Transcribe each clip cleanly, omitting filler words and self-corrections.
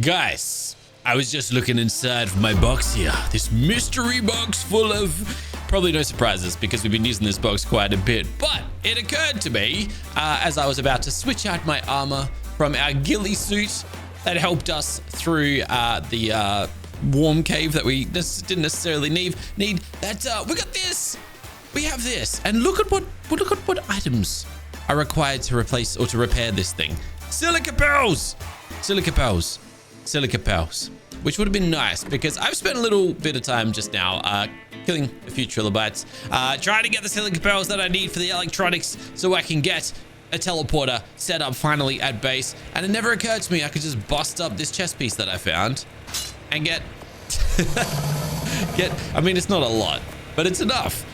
Guys, I was just looking inside of my box here. This mystery box full of probably no surprises because we've been using this box quite a bit. But it occurred to me as I was about to switch out my armor from our ghillie suit that helped us through the warm cave that we didn't necessarily need. That we got this. We have this, and look at what items are required to replace or to repair this thing. Silica pearls, which would have been nice because I've spent a little bit of time just now killing a few trilobites, trying to get the silica pearls that I need for the electronics so I can get a teleporter set up finally at base. And it never occurred to me I could just bust up this chest piece that I found and get I mean, it's not a lot, but it's enough.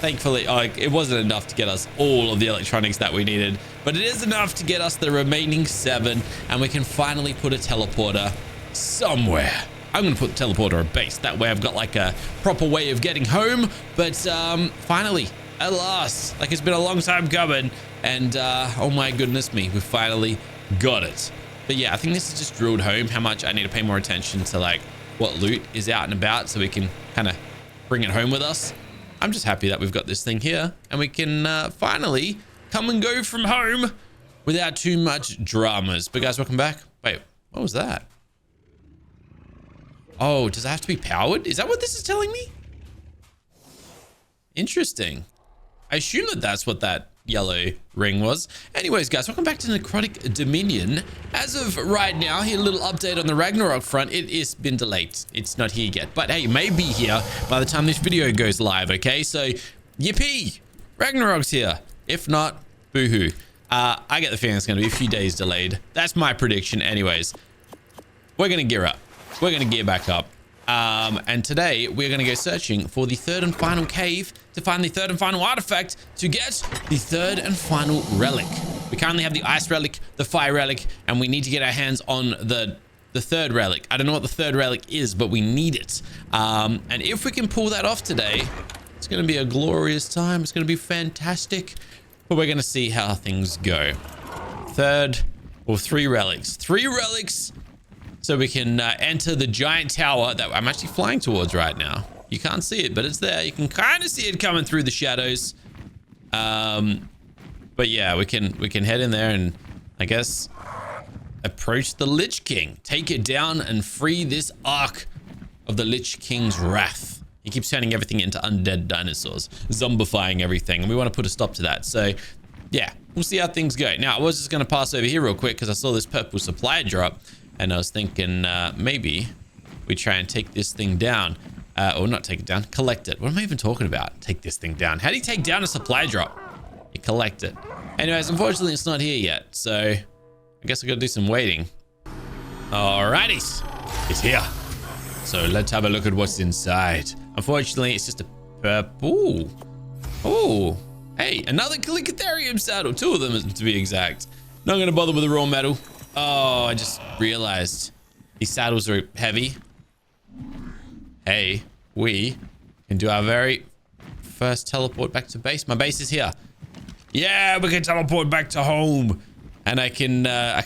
Thankfully, it wasn't enough to get us all of the electronics that we needed, but it is enough to get us the remaining 7, and we can finally put a teleporter somewhere. I'm gonna put the teleporter at base. That way I've got like a proper way of getting home. But finally, at last, like it's been a long time coming, and oh my goodness me, we finally got it. But yeah, I think this is just drilled home how much I need to pay more attention to like what loot is out and about so we can kind of bring it home with us. I'm just happy that we've got this thing here and we can finally come and go from home without too much dramas. But guys, welcome back. Wait, what was that? Oh, does it have to be powered? Is that what this is telling me? Interesting. I assume that that's what that yellow ring was. Anyways, guys, welcome back to Necrotic Dominion. As of right now, here a little update on the Ragnarok front. It has been delayed. It's not here yet, but hey, it may be here by the time this video goes live. Okay, so yippee, Ragnarok's here. If not, boohoo. I get the feeling it's going to be a few days delayed. That's my prediction. Anyways, we're going to gear up. We're going to gear back up. And today we're going to go searching for the 3rd and final cave to find the 3rd and final artifact to get the 3rd and final relic. We currently have the ice relic, the fire relic, and we need to get our hands on the 3rd relic. I don't know what the 3rd relic is, but we need it. And if we can pull that off today, it's going to be a glorious time. It's going to be fantastic, but we're going to see how things go. 3 relics. 3 relics. So we can enter the giant tower that I'm actually flying towards right now. You can't see it, but it's there. You can kind of see it coming through the shadows. But yeah, we can head in there and I guess approach the Lich King. Take it down and free this ARK of the Lich King's wrath. He keeps turning everything into undead dinosaurs, zombifying everything, and we want to put a stop to that. So yeah, we'll see how things go. Now, I was just going to pass over here real quick because I saw this purple supply drop. And I was thinking maybe we try and take this thing down. Or not take it down, collect it. What am I even talking about? Take this thing down. How do you take down a supply drop? You collect it. Anyways, unfortunately, it's not here yet. So I guess I got to do some waiting. Alrighty. It's here. So let's have a look at what's inside. Unfortunately, it's just a purple. Oh, hey, another Calicitherium saddle. 2 of them to be exact. Not going to bother with the raw metal. Oh, I just realized these saddles are heavy. Hey, we can do our very first teleport back to base. My base is here. Yeah, we can teleport back to home. And I can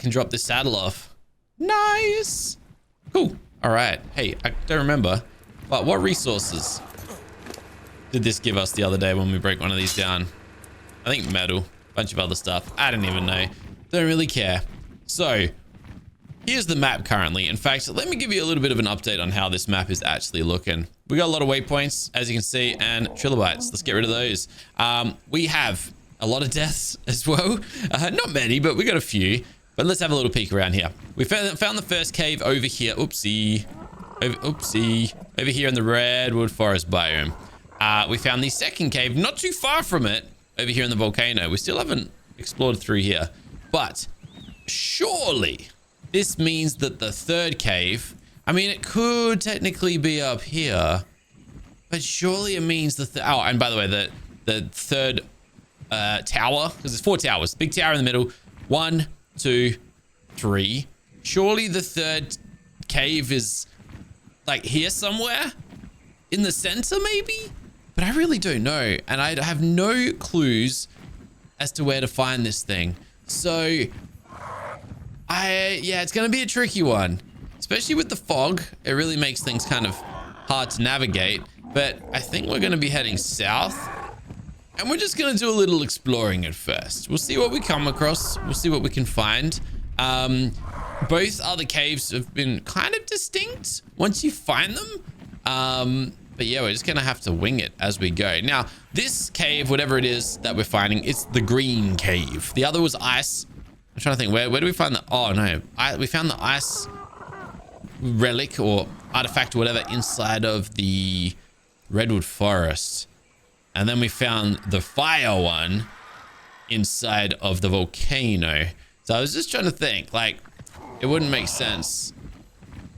drop this saddle off. Nice. Cool. All right. Hey, I don't remember, but what resources did this give us the other day when we break one of these down? I think metal, bunch of other stuff. I don't even know. Don't really care. So here's the map currently. In fact, let me give you a little bit of an update on how this map is actually looking. We got a lot of waypoints, as you can see, and trilobites. Let's get rid of those. We have a lot of deaths as well. Not many, but we got a few. But let's have a little peek around here. We found the first cave over here. Oopsie. Over here in the redwood forest biome. We found the second cave not too far from it over here in the volcano. We still haven't explored through here, but surely this means that the 3rd cave, I mean, it could technically be up here, but surely it means oh, and by the way, the 3rd tower, because there's 4 towers, big tower in the middle, 1, 2, 3. Surely the 3rd cave is like here somewhere in the center, maybe, but I really don't know, and I have no clues as to where to find this thing. So Yeah, it's going to be a tricky one, especially with the fog. It really makes things kind of hard to navigate, but I think we're going to be heading south, and we're just going to do a little exploring at first. We'll see what we come across. We'll see what we can find. Both other caves have been kind of distinct once you find them. But yeah, we're just going to have to wing it as we go. Now, this cave, whatever it is that we're finding, it's the green cave. The other was ice. I'm trying to think, where do we find the... Oh, no. We found the ice relic or artifact or whatever inside of the redwood forest. And then we found the fire one inside of the volcano. So I was just trying to think, like, it wouldn't make sense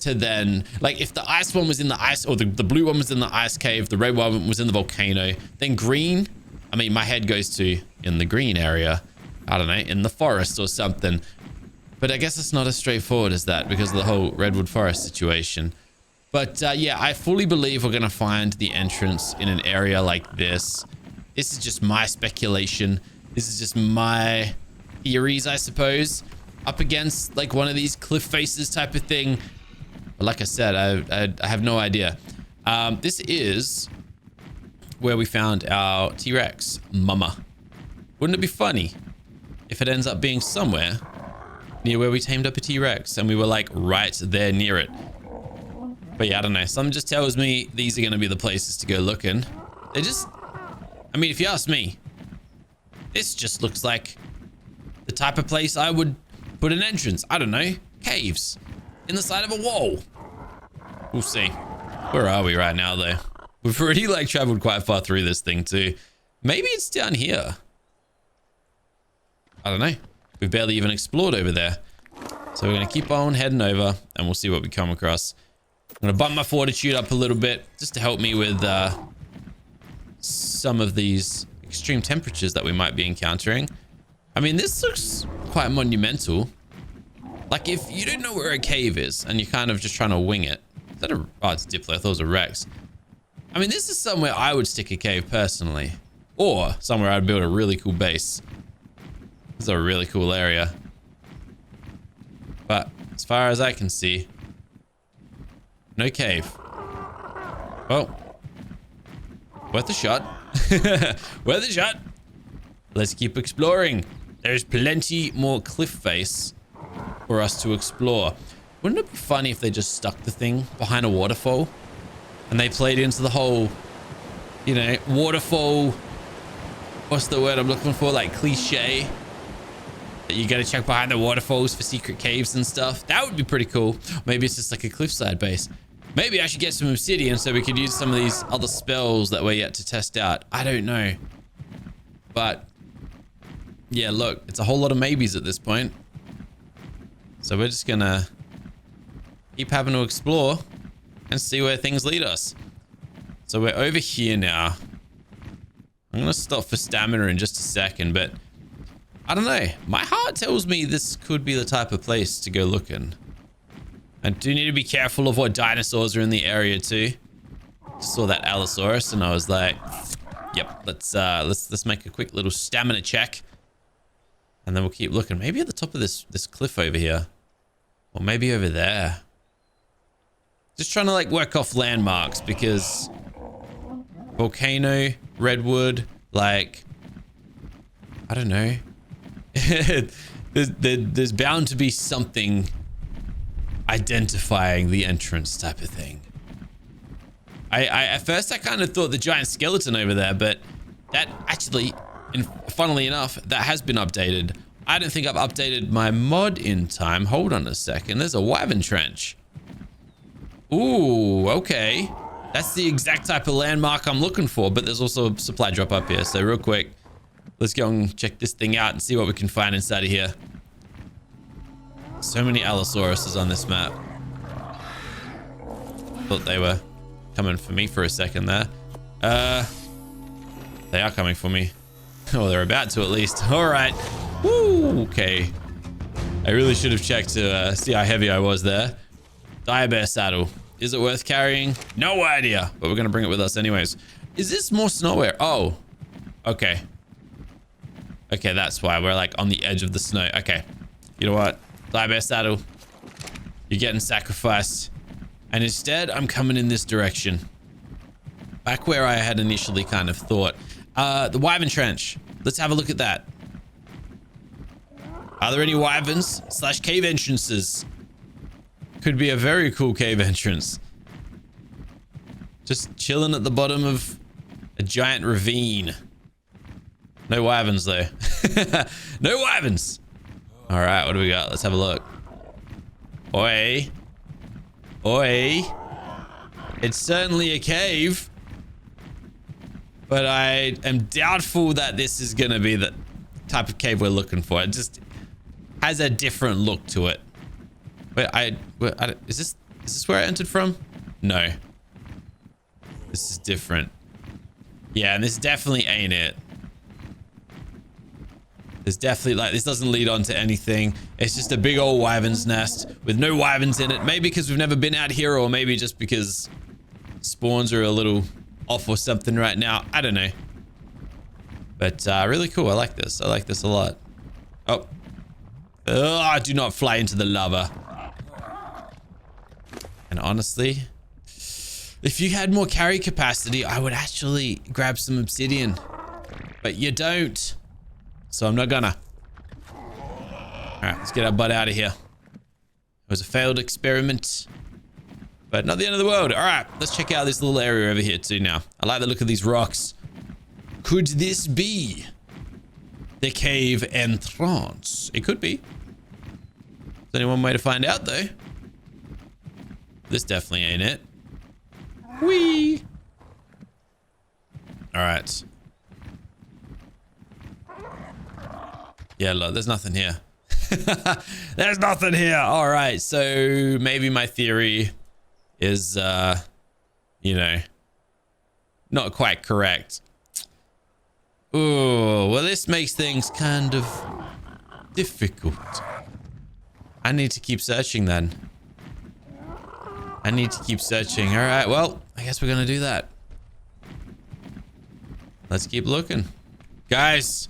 to then, like, if the ice one was in the ice, or the blue one was in the ice cave, the red one was in the volcano, then green, I mean, my head goes to in the green area, I don't know, in the forest or something. But I guess it's not as straightforward as that because of the whole redwood forest situation. But yeah, I fully believe we're going to find the entrance in an area like this. This is just my speculation. This is just my theories, I suppose, up against like one of these cliff faces type of thing. But like I said, I have no idea. This is where we found our T-Rex mama. Wouldn't it be funny if it ends up being somewhere near where we tamed up a T-Rex and we were like right there near it? But yeah, I don't know. Something just tells me these are going to be the places to go looking. They just, I mean, if you ask me, this just looks like the type of place I would put an entrance. I don't know. Caves in the side of a wall. We'll see. Where are we right now, though? We've already like traveled quite far through this thing too. Maybe it's down here. I don't know. We've barely even explored over there. So we're going to keep on heading over and we'll see what we come across. I'm going to bump my fortitude up a little bit just to help me with some of these extreme temperatures that we might be encountering. I mean, this looks quite monumental. Like, if you don't know where a cave is and you're kind of just trying to wing it. Is that a... Oh, it's Diplo. I thought it was a Rex. I mean, this is somewhere I would stick a cave personally. Or somewhere I'd build a really cool base. This is a really cool area. But as far as I can see, no cave. Oh. Worth a shot. Worth a shot. Let's keep exploring. There's plenty more cliff face for us to explore. Wouldn't it be funny if they just stuck the thing behind a waterfall and they played into the whole, you know, waterfall, what's the word I'm looking for, like cliche, that you gotta check behind the waterfalls for secret caves and stuff? That would be pretty cool. Maybe it's just like a cliffside base. Maybe I should get some obsidian so we could use some of these other spells that we're yet to test out. I don't know. But yeah, look, it's a whole lot of maybes at this point. So we're just gonna keep having to explore and see where things lead us. So we're over here now. I'm gonna stop for stamina in just a second, but I don't know. My heart tells me this could be the type of place to go looking. I do need to be careful of what dinosaurs are in the area too. Saw that Allosaurus and I was like, yep, let's make a quick little stamina check. And then we'll keep looking. Maybe at the top of this cliff over here. Or maybe over there. Just trying to like work off landmarks because volcano, redwood, like, I don't know. there's bound to be something identifying the entrance type of thing. I at first I kind of thought the giant skeleton over there, but that actually, and funnily enough, that has been updated. I don't think I've updated my mod in time. Hold on a second. There's a wyvern trench. Ooh, okay. That's the exact type of landmark I'm looking for, but there's also a supply drop up here. So real quick, let's go and check this thing out and see what we can find inside of here. So many Allosauruses on this map. Thought they were coming for me for a second there. They are coming for me. Oh, they're about to at least. All right. Woo, okay. I really should have checked to see how heavy I was there. Dire bear saddle. Is it worth carrying? No idea, but we're going to bring it with us anyways. Is this more snowware? Oh, okay. Okay, that's why we're like on the edge of the snow. Okay. You know what? Die bear saddle. You're getting sacrificed. And instead, I'm coming in this direction. Back where I had initially kind of thought. The Wyvern Trench. Let's have a look at that. Are there any wyverns / cave entrances? Could be a very cool cave entrance. Just chilling at the bottom of a giant ravine. No wyverns though. No wyverns. All right, what do we got? Let's have a look. Oi. Oi. It's certainly a cave. But I am doubtful that this is going to be the type of cave we're looking for. It just has a different look to it. Wait, is this where I entered from? No. This is different. Yeah, and this definitely ain't it. There's definitely, like, this doesn't lead on to anything. It's just a big old wyvern's nest with no wyverns in it. Maybe because we've never been out here, or maybe just because spawns are a little off or something right now. I don't know. But really cool. I like this. I like this a lot. Oh. Do not fly into the lava. And honestly, if you had more carry capacity, I would actually grab some obsidian. But you don't. So I'm not gonna. Alright, let's get our butt out of here. It was a failed experiment. But not the end of the world. Alright, let's check out this little area over here too now. I like the look of these rocks. Could this be the cave entrance? It could be. There's only one way to find out though. This definitely ain't it. Whee! Alright. Yeah, look, there's nothing here. There's nothing here. Alright, so maybe my theory is, you know, not quite correct. Oh, well, this makes things kind of difficult. I need to keep searching then. I need to keep searching. All right, well, I guess we're going to do that. Let's keep looking. Guys,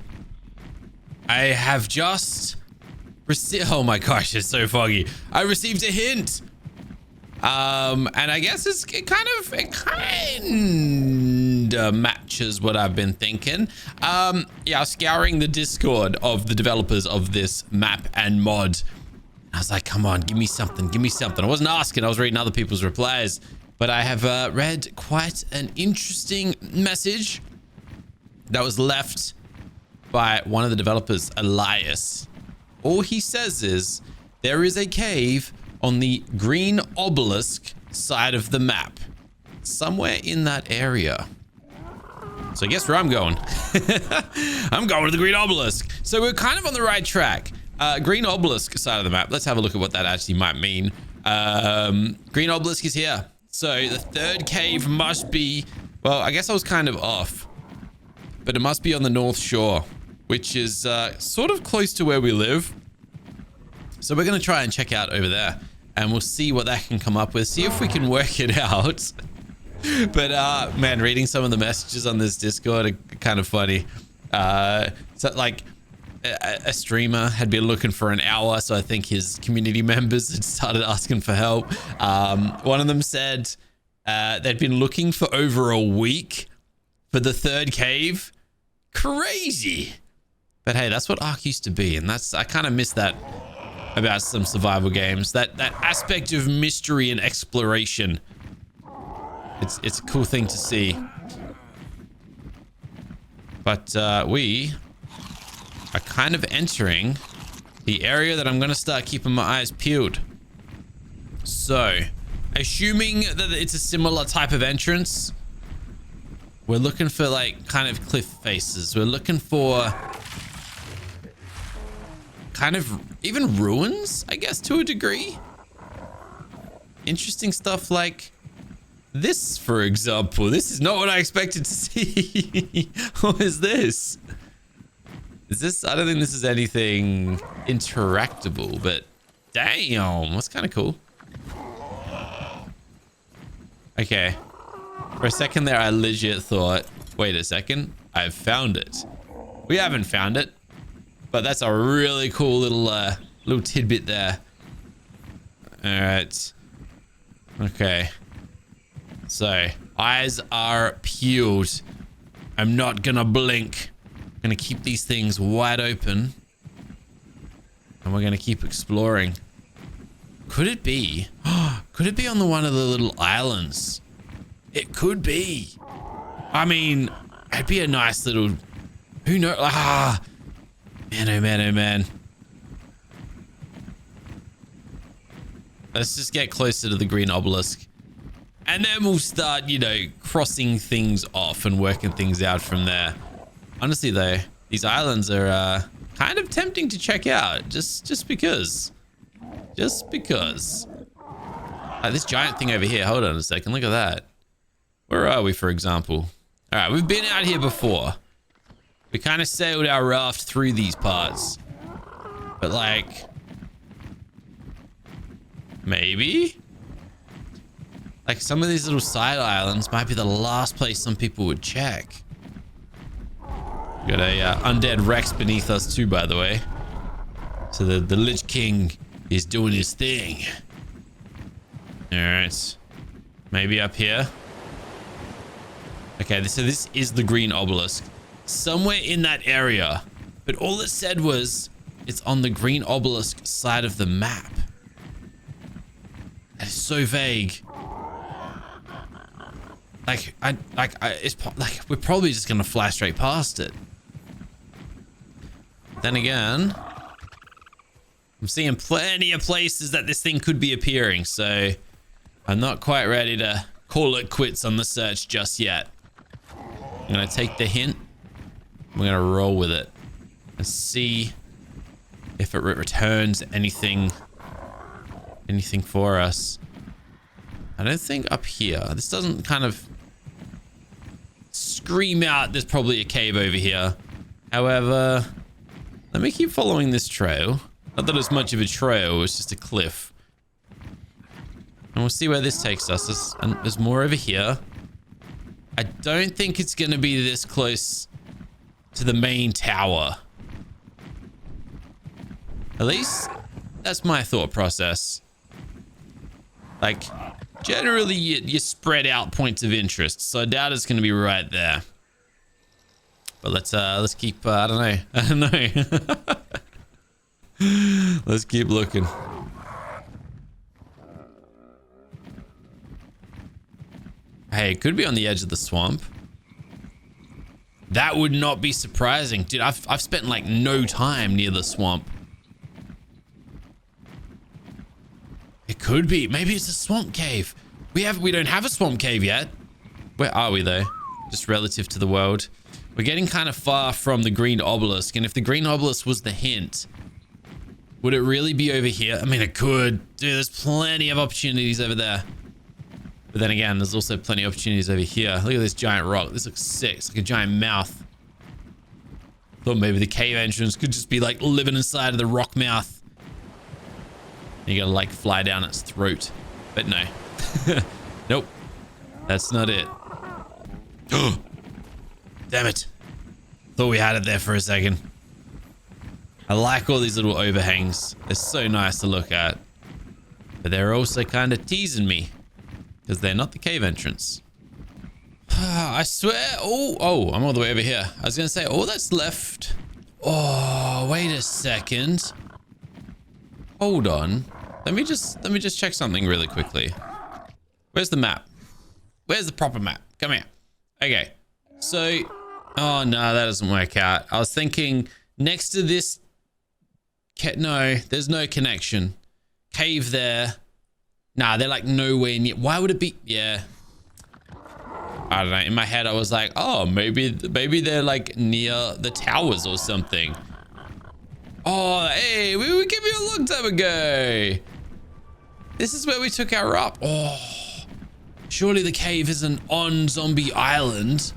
I have just received... Oh my gosh, it's so foggy. I received a hint. And I guess it kind of matches what I've been thinking. Yeah, I was scouring the Discord of the developers of this map and mod. I was like, come on, give me something, give me something. I wasn't asking, I was reading other people's replies. But I have read quite an interesting message that was left by one of the developers, Elias. All he says is, there is a cave on the green obelisk side of the map. Somewhere in that area. So guess where I'm going? I'm going to the green obelisk. So we're kind of on the right track. Green obelisk side of the map. Let's have a look at what that actually might mean. Green obelisk is here. So the third cave must be... Well, I guess I was kind of off. But it must be on the north shore. Which is sort of close to where we live. So we're going to try and check out over there. And we'll see what that can come up with. See if we can work it out. But, man, reading some of the messages on this Discord are kind of funny. So, like, a streamer had been looking for an hour. So I think his community members had started asking for help. One of them said they'd been looking for over a week for the third cave. Crazy. But, hey, that's what ARK used to be. And I kind of miss that about some survival games. That aspect of mystery and exploration. It's a cool thing to see. But we are kind of entering the area that I'm going to start keeping my eyes peeled. So, assuming that it's a similar type of entrance, we're looking for like kind of cliff faces. We're looking for kind of even ruins, I guess, to a degree. Interesting stuff like this, for example. This is not what I expected to see. What is this? Is this? I don't think this is anything interactable, but damn, that's kind of cool. Okay. For a second there, I legit thought, wait a second, I've found it. We haven't found it, but that's a really cool little little tidbit there. All right. Okay. So, eyes are peeled. I'm not gonna blink. I'm gonna keep these things wide open. And we're gonna keep exploring. Could it be? Could it be on one of the little islands? It could be. I mean, it'd be a nice little... Who knows? Ah! Man, oh man, oh man. Let's just get closer to the green obelisk. And then we'll start, you know, crossing things off and working things out from there. Honestly, though, these islands are kind of tempting to check out. Just because. Just because. This giant thing over here. Hold on a second. Look at that. Where are we, for example? All right, we've been out here before. We kind of sailed our raft through these parts. But, like... Maybe? Like, some of these little side islands might be the last place some people would check. Got a undead Rex beneath us too, by the way. So the Lich King is doing his thing. Alright. Maybe up here. Okay, so this is the green obelisk. Somewhere in that area. But all it said was, it's on the green obelisk side of the map. That is so vague. We're probably just gonna fly straight past it. Then again, I'm seeing plenty of places that this thing could be appearing, so I'm not quite ready to call it quits on the search just yet. I'm gonna take the hint. We're gonna roll with it and see if it returns anything for us. I don't think up here. This doesn't kind of scream out there's probably a cave over here. However, let me keep following this trail. Not that it's much of a trail, it's just a cliff. And we'll see where this takes us. There's more over here. I don't think it's going to be this close to the main tower. At least, that's my thought process. Like, generally, you spread out points of interest, so I doubt it's going to be right there. But let's keep, I don't know. Let's keep looking. Hey, it could be on the edge of the swamp. That would not be surprising. Dude, I've spent like no time near the swamp. It could be. Maybe it's a swamp cave. We don't have a swamp cave yet. Where are we though? Just relative to the world. We're getting kind of far from the green obelisk, and if the green obelisk was the hint, would it really be over here? I mean, it could. Dude, there's plenty of opportunities over there. But then again, there's also plenty of opportunities over here. Look at this giant rock. This looks sick. It's like a giant mouth. Thought maybe the cave entrance could just be like living inside of the rock mouth. You gotta like fly down its throat. But no. Nope. That's not it. Damn it. Thought we had it there for a second. I like all these little overhangs. They're so nice to look at. But they're also kind of teasing me. Because they're not the cave entrance. I swear. Oh, I'm all the way over here. I was going to say, all that's left. Oh, wait a second. Hold on. Let me just check something really quickly. Where's the map? Where's the proper map? Come here. Okay. So, oh no, that doesn't work out. I was thinking next to this. No, there's no connection. Cave there. Nah, they're like nowhere near. Why would it be? Yeah. I don't know. In my head, I was like, oh, maybe they're like near the towers or something. Oh, hey, we came here a long time ago. This is where we took our up. Oh, surely the cave isn't on Zombie Island.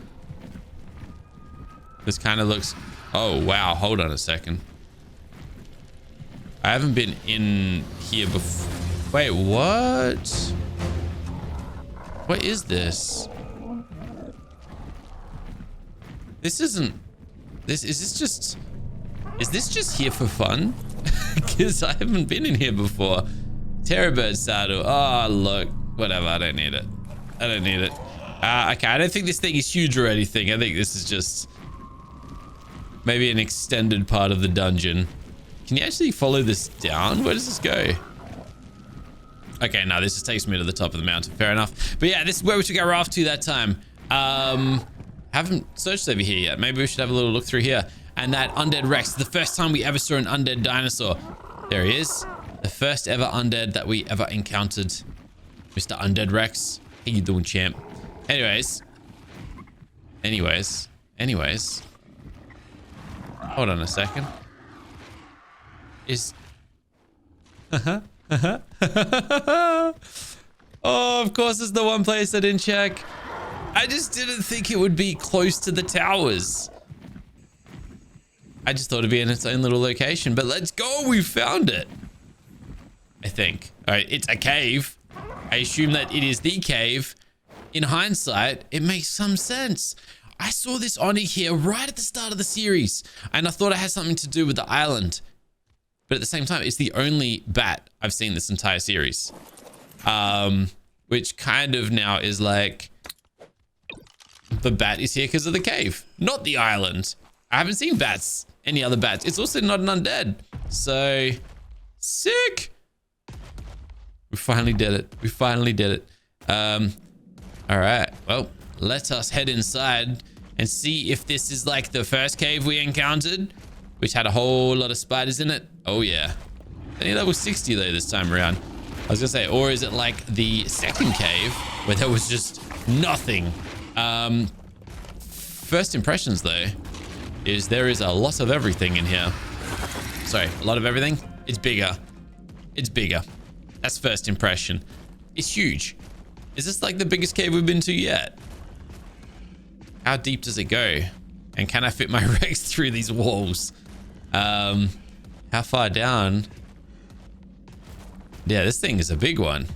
This kind of looks... Oh, wow. Hold on a second. I haven't been in here before. Wait, what? What is this? This isn't... Is this just here for fun? because I haven't been in here before. Terrorbird saddle. Oh, look. Whatever. I don't need it. I don't need it. Okay, I don't think this thing is huge or anything. I think this is just maybe an extended part of the dungeon. Can you actually follow this down? Where does this go? Okay, no, this just takes me to the top of the mountain. Fair enough. But yeah, this is where we took our raft to that time. Haven't searched over here yet. Maybe we should have a little look through here. And that undead Rex, the first time we ever saw an undead dinosaur. There he is. The first ever undead that we ever encountered. Mr. Undead Rex. How you doing, champ? Anyways. Hold on a second. Oh, of course, it's the one place I didn't check. I just didn't think it would be close to the towers. I just thought it'd be in its own little location, but let's go. We found it. I think. All right, it's a cave. I assume that it is the cave. In hindsight, it makes some sense. I saw this Oni here right at the start of the series, and I thought it had something to do with the island. But at the same time, it's the only bat I've seen this entire series. Which kind of now is like, the bat is here because of the cave, not the island. I haven't seen bats, any other bats. It's also not an undead. So, sick. We finally did it. We finally did it. All right. Well, let us head inside and see if this is like the first cave we encountered, which had a whole lot of spiders in it. Oh, yeah. Only level 60, though, this time around. I was going to say, or is it like the second cave where there was just nothing? First impressions, though, is there is a lot of everything in here. Sorry, a lot of everything. It's bigger. It's bigger. That's first impression. It's huge. Is this like the biggest cave we've been to yet? How deep does it go? And can I fit my Rex through these walls? How far down? Yeah, this thing is a big one.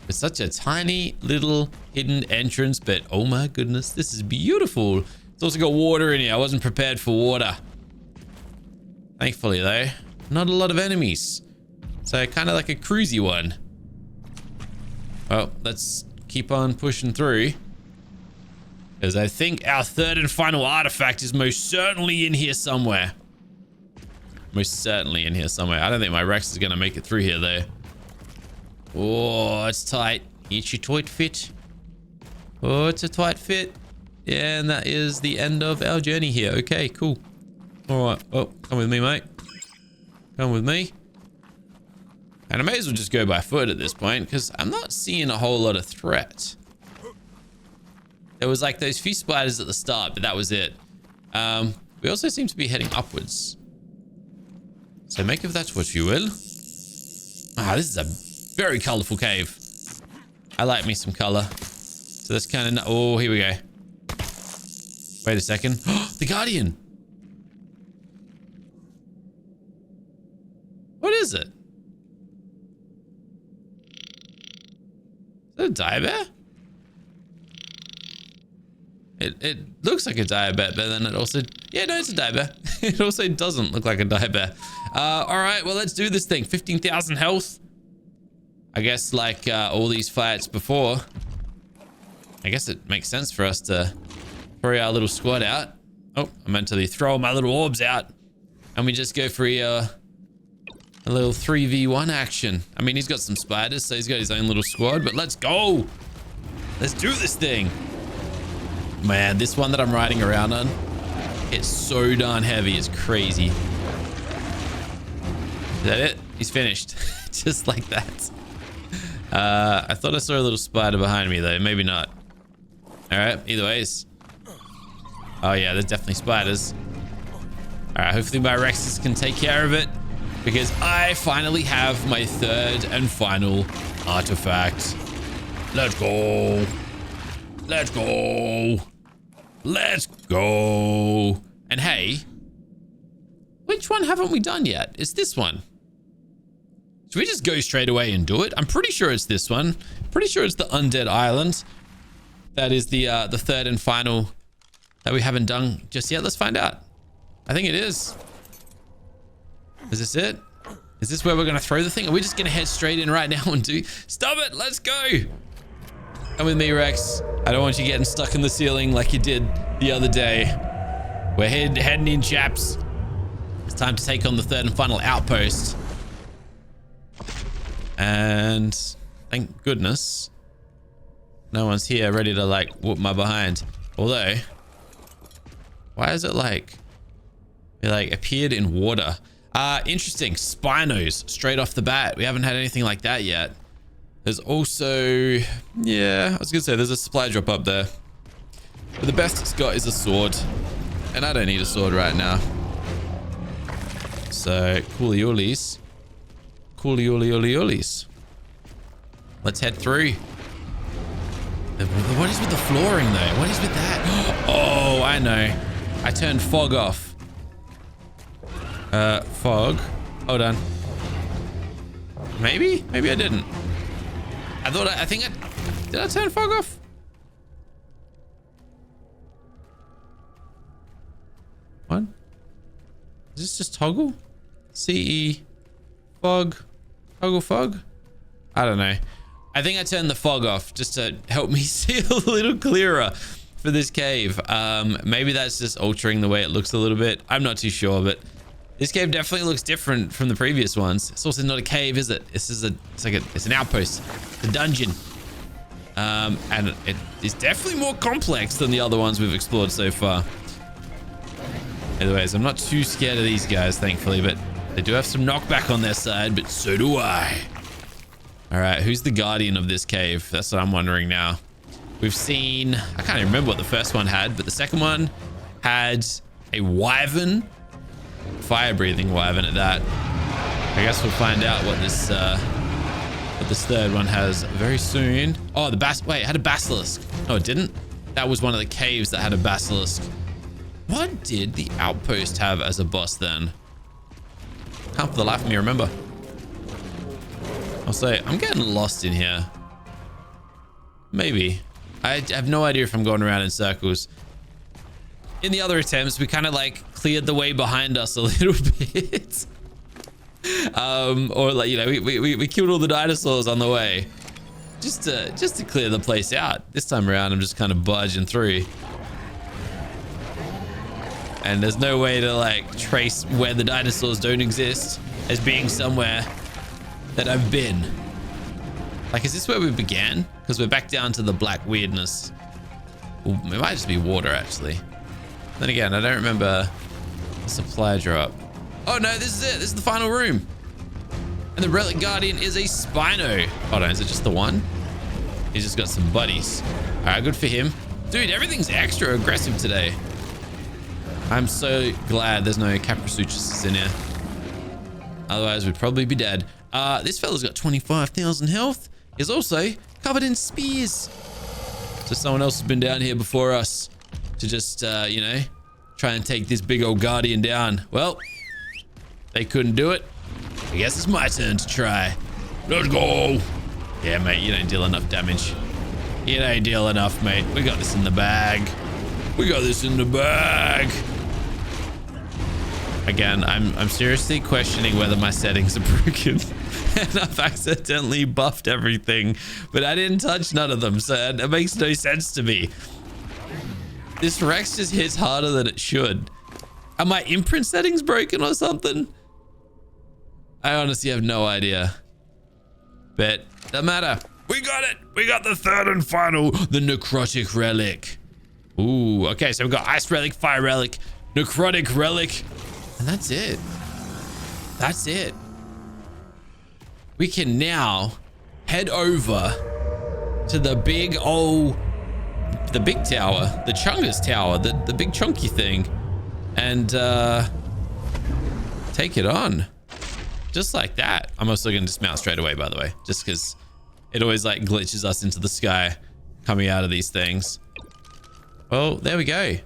It's such a tiny little hidden entrance, but oh my goodness, this is beautiful. It's also got water in here. I wasn't prepared for water. Thankfully, though, not a lot of enemies. So kind of like a cruisy one. Well, let's keep on pushing through. Because I think our third and final artifact is most certainly in here somewhere. Most certainly in here somewhere. I don't think my Rex is going to make it through here, though. Oh, it's tight. It's a tight fit. Oh, it's a tight fit. Yeah, and that is the end of our journey here. Okay, cool. All right. Oh, come with me, mate. Come with me. And I may as well just go by foot at this point, because I'm not seeing a whole lot of threat. There was like those few spiders at the start, but that was it. We also seem to be heading upwards. So make of that what you will. Ah, this is a very colorful cave. I like me some color. So that's kind of... Oh, here we go. Wait a second. The Guardian. What is it? Is that a dire bear? It looks like a dire bear, but then it also... Yeah, no, it's a dire bear. It also doesn't look like a dire bear. All right, well, let's do this thing. 15,000 health. I guess like all these fights before, I guess it makes sense for us to throw our little squad out. Oh, I meant to throw my little orbs out. And we just go for a little 3v1 action. I mean, he's got some spiders, so he's got his own little squad, but let's go. Let's do this thing. Man, this one that I'm riding around on, it's so darn heavy. It's crazy. Is that it? He's finished. Just like that. I thought I saw a little spider behind me, though. Maybe not. All right. Either ways. Oh, yeah. There's definitely spiders. All right. Hopefully my Rexes can take care of it, because I finally have my third and final artifact. Let's go. Let's go. Let's go. And hey, which one haven't we done yet? It's this one. Should we just go straight away and do it? I'm pretty sure it's this one. Pretty sure it's the Undead Island. That is the third and final that we haven't done just yet. Let's find out. I think it is. Is this it? Is this where we're going to throw the thing? Are we just going to head straight in right now and do... Stop it! Let's go! Come with me, Rex. I don't want you getting stuck in the ceiling like you did the other day. We're heading in, chaps. It's time to take on the third and final outpost. And thank goodness no one's here ready to like whoop my behind. Although, why is it like it like appeared in water? Interesting. Spinos straight off the bat. We haven't had anything like that yet. There's also, yeah, I was gonna say there's a supply drop up there, but the best it's got is a sword, and I don't need a sword right now. So coolioolies. Let's head through. What is with the flooring though? What is with that? Oh, I know. I turned fog off. Fog. Hold on. Maybe I didn't. Did I turn fog off? What? Is this just toggle? CE fog, toggle fog? I don't know. I think I turned the fog off just to help me see a little clearer for this cave. Maybe that's just altering the way it looks a little bit. I'm not too sure, but this cave definitely looks different from the previous ones. It's also not a cave, is it? It's an outpost, a dungeon. And it is definitely more complex than the other ones we've explored so far. Anyways, I'm not too scared of these guys, thankfully, but they do have some knockback on their side, but so do I. All right, who's the guardian of this cave? That's what I'm wondering now. We've seen, I can't even remember what the first one had, but the second one had a wyvern, fire-breathing wyvern at that. I guess we'll find out what this third one has very soon. Oh, wait, it had a basilisk. No, it didn't. That was one of the caves that had a basilisk. What did the outpost have as a boss then? Can't for the life of me remember. I'll say, I'm getting lost in here. Maybe. I have no idea if I'm going around in circles. In the other attempts, we kind of like cleared the way behind us a little bit. Or like, you know, we killed all the dinosaurs on the way. Just to clear the place out. This time around, I'm just kind of barging through. And there's no way to like trace where the dinosaurs don't exist as being somewhere that I've been. Like, is this where we began? Because we're back down to the black weirdness. Ooh, it might just be water, actually. Then again, I don't remember the supply drop. Oh no, this is it. This is the final room. And the relic guardian is a Spino. Hold on, is it just the one? He's just got some buddies. All right, good for him. Dude, everything's extra aggressive today. I'm so glad there's no Caprasuchus in here. Otherwise, we'd probably be dead. This fella's got 25,000 health. He's also covered in spears. So someone else has been down here before us to just, you know, try and take this big old guardian down. Well, they couldn't do it. I guess it's my turn to try. Let's go. Yeah, mate, you don't deal enough damage. You don't deal enough, mate. We got this in the bag. We got this in the bag. Again, I'm seriously questioning whether my settings are broken. And I've accidentally buffed everything, but I didn't touch none of them, so it makes no sense to me. This Rex just hits harder than it should. Are my imprint settings broken or something? I honestly have no idea. But doesn't matter. We got it. We got the third and final, the Necrotic Relic. Ooh, okay, so we've got Ice Relic, Fire Relic, Necrotic Relic, and that's it. That's it. We can now head over to the big tower, the Chungus Tower, the big chunky thing, and take it on. Just like that. I'm also going to dismount straight away, by the way, just because it always like glitches us into the sky coming out of these things. Oh, there we go.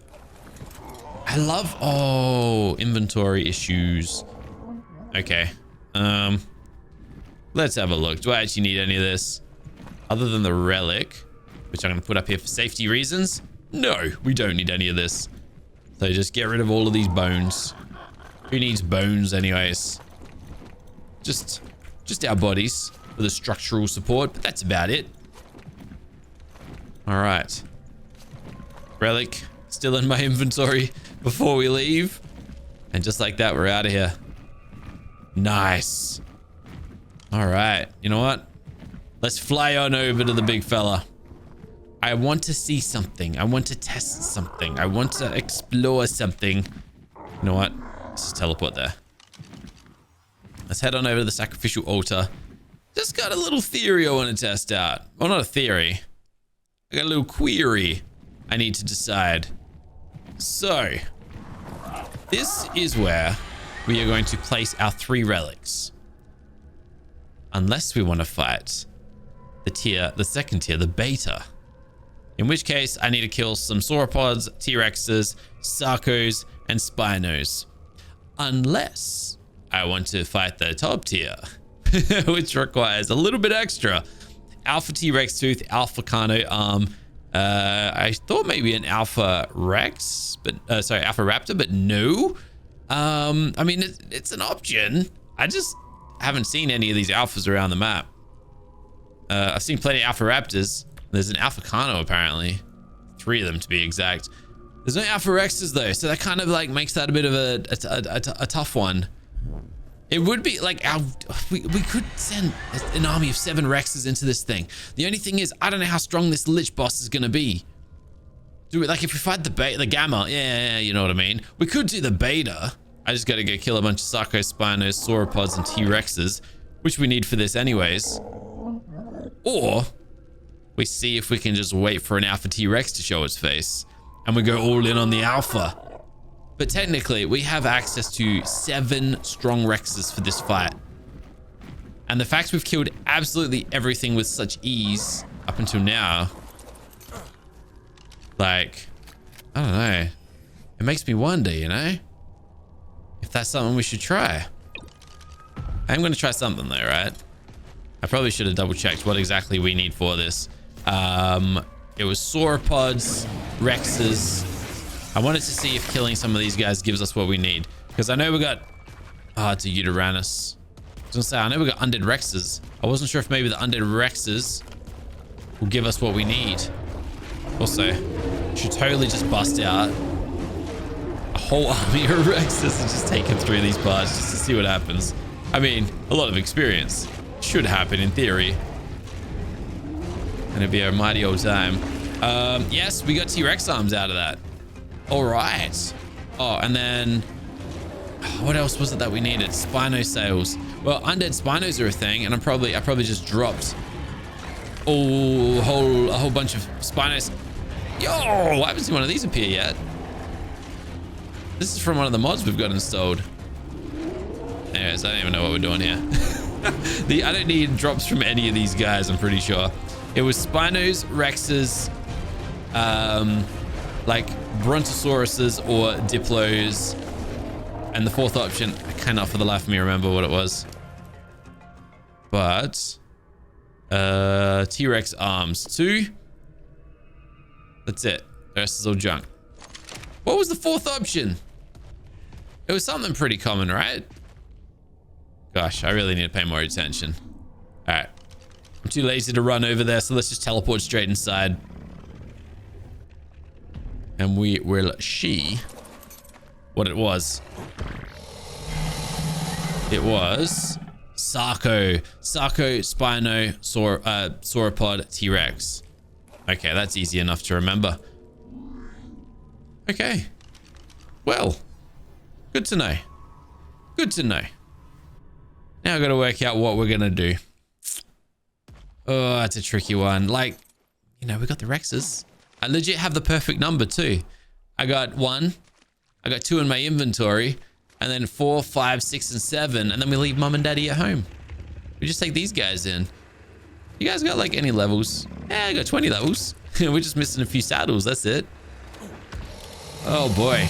I love, oh, inventory issues. Okay. Let's have a look. Do I actually need any of this? Other than the relic, which I'm going to put up here for safety reasons. No, we don't need any of this. So just get rid of all of these bones. Who needs bones anyways? Just our bodies for the structural support, but that's about it. All right. Relic still in my inventory before we leave. And just like that, we're out of here. Nice. All right. You know what? Let's fly on over to the big fella. I want to see something. I want to test something. I want to explore something. You know what? Let's just teleport there. Let's head on over to the sacrificial altar. Just got a little theory I want to test out. Well, not a theory. I got a little query I need to decide. So, this is where we are going to place our 3 relics. Unless we want to fight the second tier, the beta. In which case, I need to kill some sauropods, T-Rexes, Sarcos, and Spinos. Unless I want to fight the top tier, which requires a little bit extra. Alpha T-Rex tooth, Alpha Carno arm. I thought maybe an Alpha Rex, but sorry, Alpha Raptor, but no. I mean, it's an option. I just haven't seen any of these alphas around the map. I've seen plenty of Alpha Raptors. There's an Alpha Carno apparently, 3 of them to be exact. There's no Alpha Rexes though, so that kind of like makes that a bit of a tough one. It would be like we could send an army of 7 Rexes into this thing. The only thing is, I don't know how strong this Lich boss is gonna be. Do it like if we fight the Gamma, yeah, you know what I mean. We could do the beta. I just gotta go kill a bunch of Sarcos, Spinos, Sauropods, and T-Rexes, which we need for this anyways. Or we see if we can just wait for an Alpha T-Rex to show its face, and we go all in on the Alpha. But technically, we have access to 7 strong Rexes for this fight. And the fact we've killed absolutely everything with such ease up until now, like, I don't know. It makes me wonder, you know, if that's something we should try. I'm going to try something though, right? I probably should have double checked what exactly we need for this. It was sauropods, Rexes. I wanted to see if killing some of these guys gives us what we need. Because I know we got... Oh, it's a Uteranus. I was going to say, I know we got undead Rexes. I wasn't sure if maybe the undead Rexes will give us what we need. Also, should totally just bust out a whole army of Rexes and just take them through these parts just to see what happens. I mean, a lot of experience should happen in theory. And it'd be a mighty old time. Yes, we got T-Rex arms out of that. All right. Oh, and then what else was it that we needed? Spino sails. Well, undead Spinos are a thing, and I probably just dropped a whole bunch of Spinos. Yo, I haven't seen one of these appear yet. This is from one of the mods we've got installed. Anyways, I don't even know what we're doing here. I don't need drops from any of these guys, I'm pretty sure. It was Spinos, Rexes, like Brontosauruses or Diplos, and the 4th option, I cannot for the life of me remember what it was. But T-Rex arms 2. That's it. The rest is all junk. What was the 4th option? It was something pretty common, right? Gosh, I really need to pay more attention. All right. I'm too lazy to run over there, so let's just teleport straight inside. And we will see what it was. It was Sarco, Spino, Sauropod, T-Rex. Okay, that's easy enough to remember. Okay. Well, good to know. Good to know. Now I've got to work out what we're going to do. Oh, that's a tricky one. Like, you know, we got the Rexes. I legit have the perfect number too. I got 1. I got 2 in my inventory. And then 4, 5, 6, and 7. And then we leave mom and daddy at home. We just take these guys in. You guys got like any levels? Yeah, I got 20 levels. We're just missing a few saddles. That's it. Oh boy.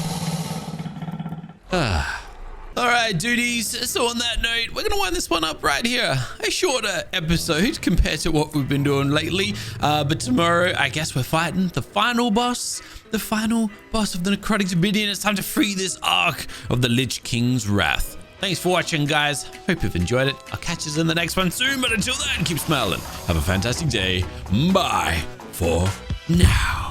All right, duties. So on that note, we're going to wind this one up right here. A shorter episode compared to what we've been doing lately. But tomorrow, I guess we're fighting the final boss. The final boss of the Necrotic King. It's time to free this ARK of the Lich King's wrath. Thanks for watching, guys. Hope you've enjoyed it. I'll catch you in the next one soon, but until then, keep smiling. Have a fantastic day. Bye for now.